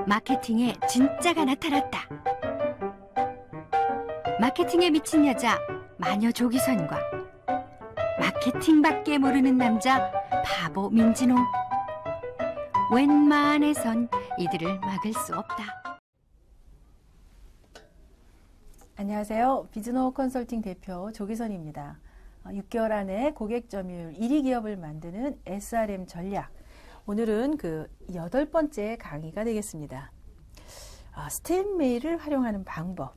마케팅의 진짜가 나타났다. 마케팅에 미친 여자 마녀 조기선과 마케팅밖에 모르는 남자 바보 민진호. 웬만해선 이들을 막을 수 없다. 안녕하세요. 비즈노 컨설팅 대표 조기선입니다. 6개월 안에 고객 점유율 1위 기업을 만드는 SRM 전략. 오늘은 그 8번째 강의가 되겠습니다. 스텝 메일을 활용하는 방법.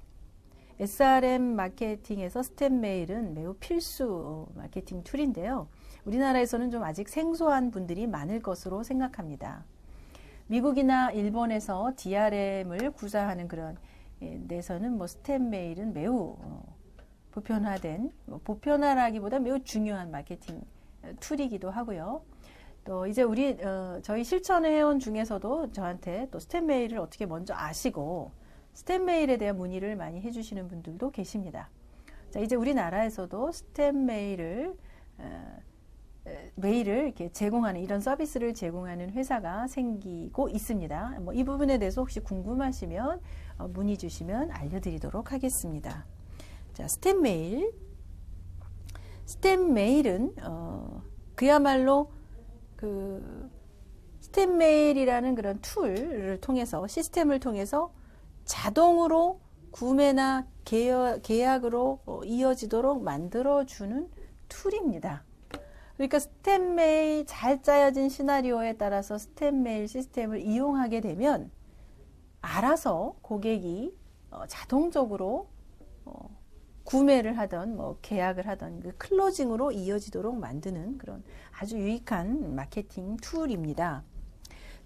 SRM 마케팅에서 스텝 메일은 매우 필수 마케팅 툴인데요. 우리나라에서는 좀 아직 생소한 분들이 많을 것으로 생각합니다. 미국이나 일본에서 DRM을 구사하는 그런 데서는 스텝 메일은 매우 보편화된, 보편화라기보다 매우 중요한 마케팅 툴이기도 하고요. 또 이제 저희 실천회원 중에서도 저한테 또 스텝 메일을 어떻게 먼저 아시고 스텝 메일에 대한 문의를 많이 해주시는 분들도 계십니다. 자, 이제 우리나라에서도 스텝 메일을 이렇게 제공하는 이런 서비스를 제공하는 회사가 생기고 있습니다. 이 부분에 대해서 혹시 궁금하시면 문의 주시면 알려드리도록 하겠습니다. 자, 스텝 메일. 스텝 메일은 그야말로 그 스텝 메일이라는 그런 툴을 통해서 시스템을 통해서 자동으로 구매나 계약으로 이어지도록 만들어주는 툴입니다. 그러니까 스텝 메일 잘 짜여진 시나리오에 따라서 스텝 메일 시스템을 이용하게 되면 알아서 고객이 자동적으로 구매를 하던 계약을 하던 그 클로징으로 이어지도록 만드는 그런 아주 유익한 마케팅 툴입니다.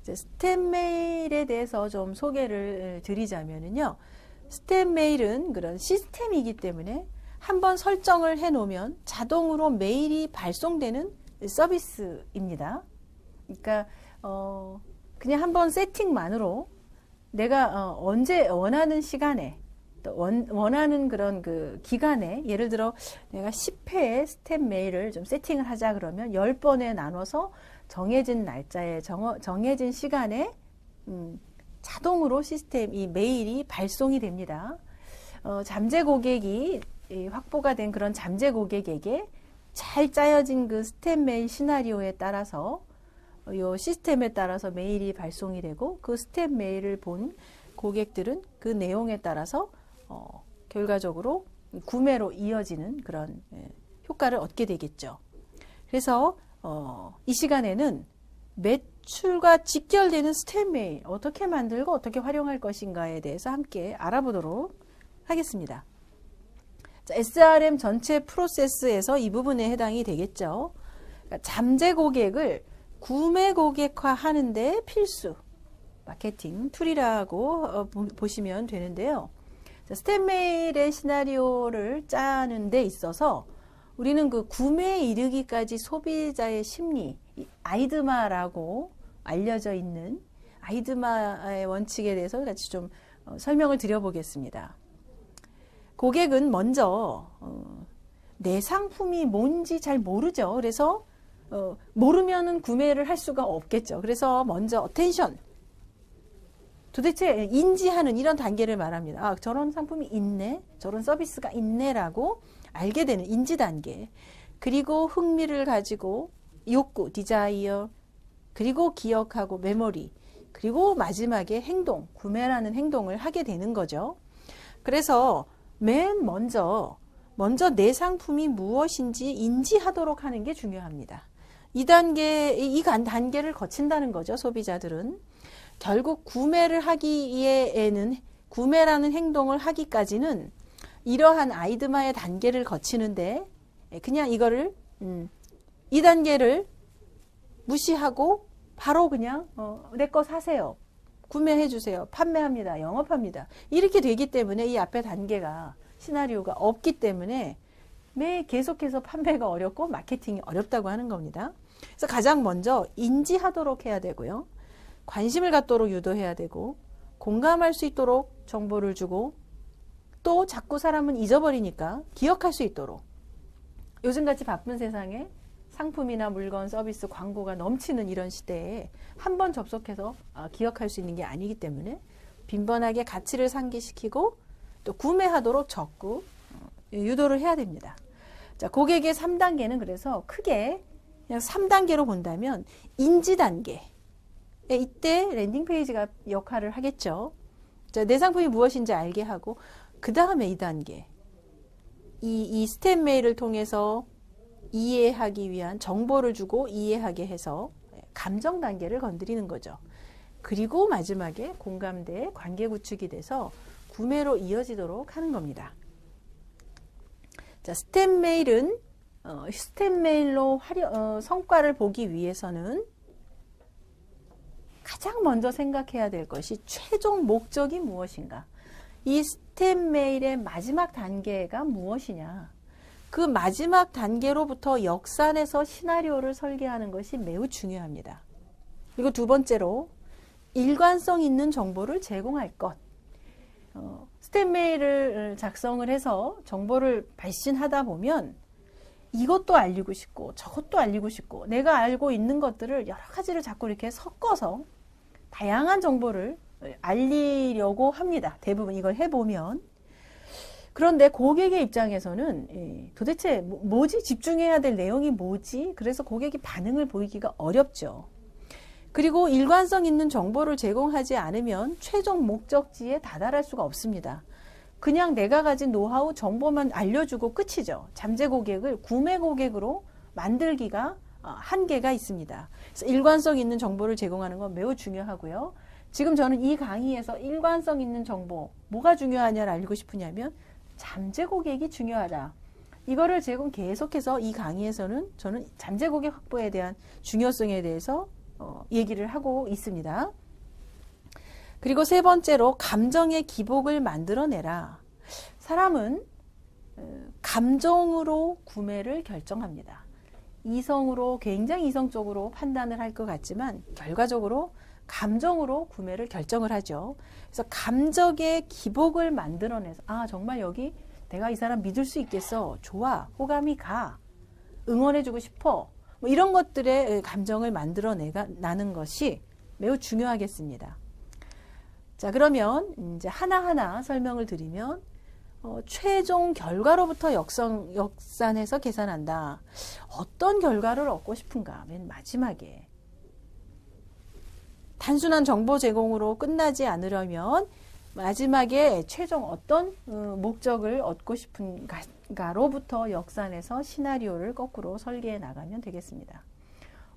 스텝 메일에 대해서 좀 소개를 드리자면요. 스텝 메일은 그런 시스템이기 때문에 한번 설정을 해 놓으면 자동으로 메일이 발송되는 서비스입니다. 그러니까 그냥 한번 세팅만으로 내가 언제 원하는 시간에 또 원하는 그런 그 기간에 예를 들어 내가 10회의 스텝 메일을 좀 세팅을 하자 그러면 10번에 나눠서 정해진 날짜에 정해진 시간에 자동으로 이 메일이 발송이 됩니다. 잠재 고객이 확보가 된 그런 잠재 고객에게 잘 짜여진 그 스텝 메일 시나리오에 따라서 이 시스템에 따라서 메일이 발송이 되고 그 스텝 메일을 본 고객들은 그 내용에 따라서 결과적으로 구매로 이어지는 그런 효과를 얻게 되겠죠. 그래서 이 시간에는 매출과 직결되는 스텝 메일 어떻게 만들고 어떻게 활용할 것인가에 대해서 함께 알아보도록 하겠습니다. 자, SRM 전체 프로세스에서 이 부분에 해당이 되겠죠. 그러니까 잠재 고객을 구매 고객화 하는데 필수 마케팅 툴이라고 보시면 되는데요. 스텝 메일의 시나리오를 짜는 데 있어서 우리는 그 구매에 이르기까지 소비자의 심리, 아이드마라고 알려져 있는 아이드마의 원칙에 대해서 같이 좀 설명을 드려보겠습니다. 고객은 먼저 내 상품이 뭔지 잘 모르죠. 그래서 모르면은 구매를 할 수가 없겠죠. 그래서 먼저 어텐션, 도대체 인지하는 이런 단계를 말합니다. 저런 상품이 있네, 저런 서비스가 있네라고 알게 되는 인지 단계. 그리고 흥미를 가지고 욕구, 디자이어, 그리고 기억하고 메모리, 그리고 마지막에 행동, 구매라는 행동을 하게 되는 거죠. 그래서 맨 먼저 내 상품이 무엇인지 인지하도록 하는 게 중요합니다. 이 단계를 거친다는 거죠, 소비자들은. 결국 구매를 하기에는 구매라는 행동을 하기까지는 이러한 아이드마의 단계를 거치는데 그냥 이거를 이 단계를 무시하고 바로 그냥 내 거 사세요, 구매해 주세요, 판매합니다, 영업합니다 이렇게 되기 때문에 이 앞에 단계가 시나리오가 없기 때문에 계속해서 판매가 어렵고 마케팅이 어렵다고 하는 겁니다. 그래서 가장 먼저 인지하도록 해야 되고요. 관심을 갖도록 유도해야 되고 공감할 수 있도록 정보를 주고 또 자꾸 사람은 잊어버리니까 기억할 수 있도록 요즘같이 바쁜 세상에 상품이나 물건, 서비스, 광고가 넘치는 이런 시대에 한 번 접속해서 기억할 수 있는 게 아니기 때문에 빈번하게 가치를 상기시키고 또 구매하도록 적극 유도를 해야 됩니다. 자, 고객의 3단계는 그래서 크게 그냥 3단계로 본다면 인지 단계. 이때 랜딩 페이지가 역할을 하겠죠. 자, 내 상품이 무엇인지 알게 하고 그 다음에 2단계. 이 스텝 메일을 통해서 이해하기 위한 정보를 주고 이해하게 해서 감정 단계를 건드리는 거죠. 그리고 마지막에 공감대, 관계 구축이 돼서 구매로 이어지도록 하는 겁니다. 자, 스텝 메일은 스텝 메일로 성과를 보기 위해서는 가장 먼저 생각해야 될 것이 최종 목적이 무엇인가? 이 스텝 메일의 마지막 단계가 무엇이냐? 그 마지막 단계로부터 역산해서 시나리오를 설계하는 것이 매우 중요합니다. 그리고 두 번째로 일관성 있는 정보를 제공할 것. 스텝 메일을 작성을 해서 정보를 발신하다 보면 이것도 알리고 싶고 저것도 알리고 싶고 내가 알고 있는 것들을 여러 가지를 자꾸 이렇게 섞어서 다양한 정보를 알리려고 합니다. 대부분 이걸 해보면. 그런데 고객의 입장에서는 도대체 뭐지? 집중해야 될 내용이 뭐지? 그래서 고객이 반응을 보이기가 어렵죠. 그리고 일관성 있는 정보를 제공하지 않으면 최종 목적지에 다다를 수가 없습니다. 그냥 내가 가진 노하우 정보만 알려주고 끝이죠. 잠재 고객을 구매 고객으로 만들기가 한계가 있습니다. 그래서 일관성 있는 정보를 제공하는 건 매우 중요하고요. 지금 저는 이 강의에서 일관성 있는 정보, 뭐가 중요하냐를 알고 싶으냐면 잠재 고객이 중요하다. 이거를 지금 계속해서 이 강의에서는 저는 잠재 고객 확보에 대한 중요성에 대해서 얘기를 하고 있습니다. 그리고 세 번째로 감정의 기복을 만들어내라. 사람은 감정으로 구매를 결정합니다. 이성으로 굉장히 이성적으로 판단을 할 것 같지만 결과적으로 감정으로 구매를 결정을 하죠. 그래서 감정의 기복을 만들어내서 정말 여기 내가 이 사람 믿을 수 있겠어. 좋아. 호감이 가. 응원해주고 싶어. 뭐 이런 것들의 감정을 만들어내는 것이 매우 중요하겠습니다. 자, 그러면 이제 하나하나 설명을 드리면 최종 결과로부터 역산해서 계산한다. 어떤 결과를 얻고 싶은가? 맨 마지막에. 단순한 정보 제공으로 끝나지 않으려면 마지막에 최종 어떤 목적을 얻고 싶은가로부터 역산해서 시나리오를 거꾸로 설계해 나가면 되겠습니다.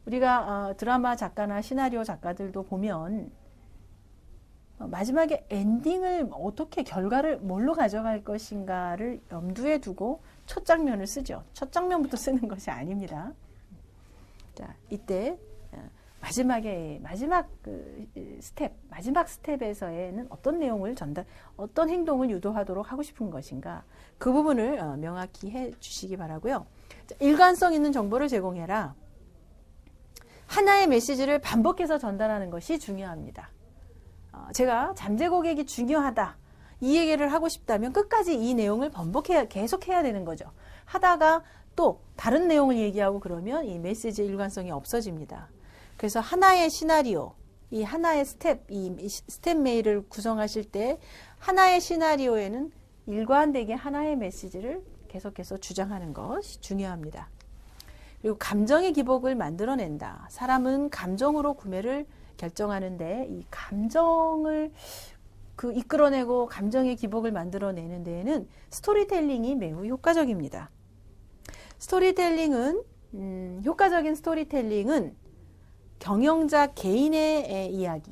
우리가 드라마 작가나 시나리오 작가들도 보면 마지막에 엔딩을 어떻게 결과를 뭘로 가져갈 것인가를 염두에 두고 첫 장면을 쓰죠. 첫 장면부터 쓰는 것이 아닙니다. 자, 이때 마지막 스텝에서는 어떤 내용을 어떤 행동을 유도하도록 하고 싶은 것인가, 그 부분을 명확히 해 주시기 바라고요. 자, 일관성 있는 정보를 제공해라. 하나의 메시지를 반복해서 전달하는 것이 중요합니다. 제가 잠재 고객이 중요하다, 이 얘기를 하고 싶다면 끝까지 이 내용을 계속해야 되는 거죠. 하다가 또 다른 내용을 얘기하고 그러면 이 메시지의 일관성이 없어집니다. 그래서 하나의 시나리오, 이 하나의 이 스텝 메일을 구성하실 때 하나의 시나리오에는 일관되게 하나의 메시지를 계속해서 주장하는 것이 중요합니다. 그리고 감정의 기복을 만들어낸다. 사람은 감정으로 구매를 결정하는데 이 감정을 이끌어내고 감정의 기복을 만들어내는 데에는 스토리텔링이 매우 효과적입니다. 효과적인 스토리텔링은 경영자 개인의 이야기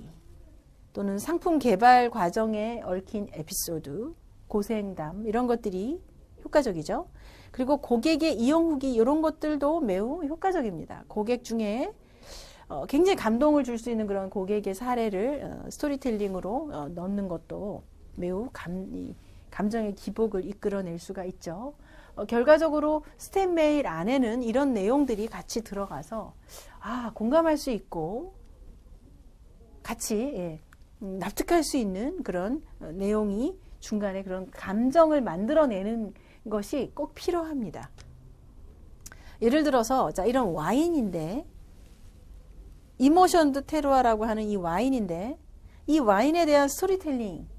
또는 상품 개발 과정에 얽힌 에피소드, 고생담 이런 것들이 효과적이죠. 그리고 고객의 이용 후기 이런 것들도 매우 효과적입니다. 고객 중에 굉장히 감동을 줄 수 있는 그런 고객의 사례를 스토리텔링으로 넣는 것도 매우 감정의 기복을 이끌어낼 수가 있죠. 결과적으로 스텝 메일 안에는 이런 내용들이 같이 들어가서 공감할 수 있고 같이 납득할 수 있는 그런 내용이 중간에 그런 감정을 만들어내는 것이 꼭 필요합니다. 예를 들어서 자 이런 와인인데 이모션 드 테루아라고 하는 이 와인인데 이 와인에 대한 스토리텔링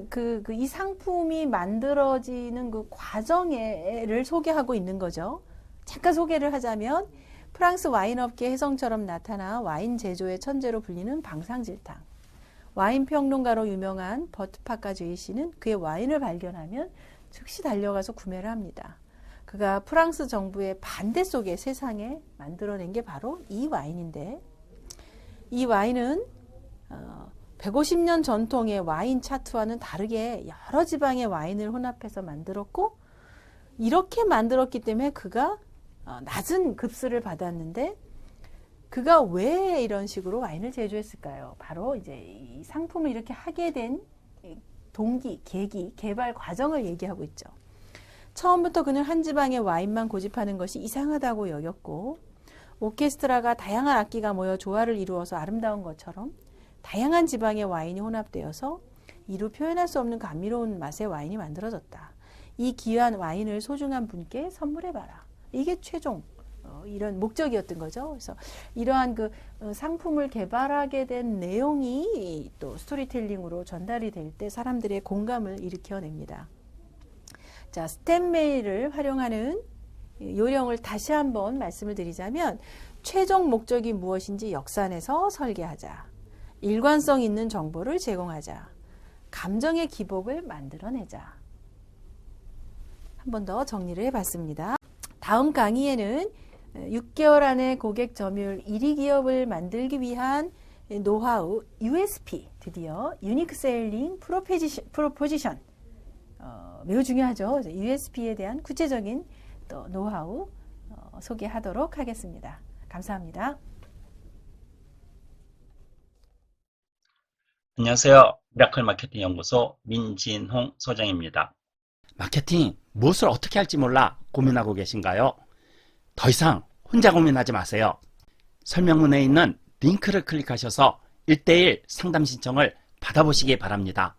그러니까 이 상품이 만들어지는 그 과정을 소개하고 있는 거죠. 잠깐 소개를 하자면 프랑스 와인업계 혜성처럼 나타나 와인 제조의 천재로 불리는 방상질탕. 와인 평론가로 유명한 버트 파카제이 씨는 그의 와인을 발견하면 즉시 달려가서 구매를 합니다. 그가 프랑스 정부의 반대 속에 세상에 만들어낸 게 바로 이 와인인데 이 와인은 150년 전통의 와인 차트와는 다르게 여러 지방의 와인을 혼합해서 만들었고 이렇게 만들었기 때문에 그가 낮은 급수를 받았는데 그가 왜 이런 식으로 와인을 제조했을까요? 바로 이제 이 상품을 이렇게 하게 된 동기, 계기, 개발 과정을 얘기하고 있죠. 처음부터 그는 한 지방의 와인만 고집하는 것이 이상하다고 여겼고 오케스트라가 다양한 악기가 모여 조화를 이루어서 아름다운 것처럼 다양한 지방의 와인이 혼합되어서 이루 표현할 수 없는 감미로운 맛의 와인이 만들어졌다. 이 귀한 와인을 소중한 분께 선물해봐라. 이게 최종 이런 목적이었던 거죠. 그래서 이러한 그 상품을 개발하게 된 내용이 또 스토리텔링으로 전달이 될 때 사람들의 공감을 일으켜냅니다. 자, 스탠메이를 활용하는 요령을 다시 한번 말씀을 드리자면 최종 목적이 무엇인지 역산해서 설계하자. 일관성 있는 정보를 제공하자. 감정의 기복을 만들어내자. 한 번 더 정리를 해봤습니다. 다음 강의에는 6개월 안에 고객 점유율 1위 기업을 만들기 위한 노하우 USP, 드디어 유니크 셀링 프로포지션 매우 중요하죠. USP에 대한 구체적인 또 노하우 소개하도록 하겠습니다. 감사합니다. 안녕하세요. 미라클 마케팅 연구소 민진홍 소장입니다. 마케팅 무엇을 어떻게 할지 몰라 고민하고 계신가요? 더 이상 혼자 고민하지 마세요. 설명문에 있는 링크를 클릭하셔서 1:1 상담 신청을 받아보시기 바랍니다.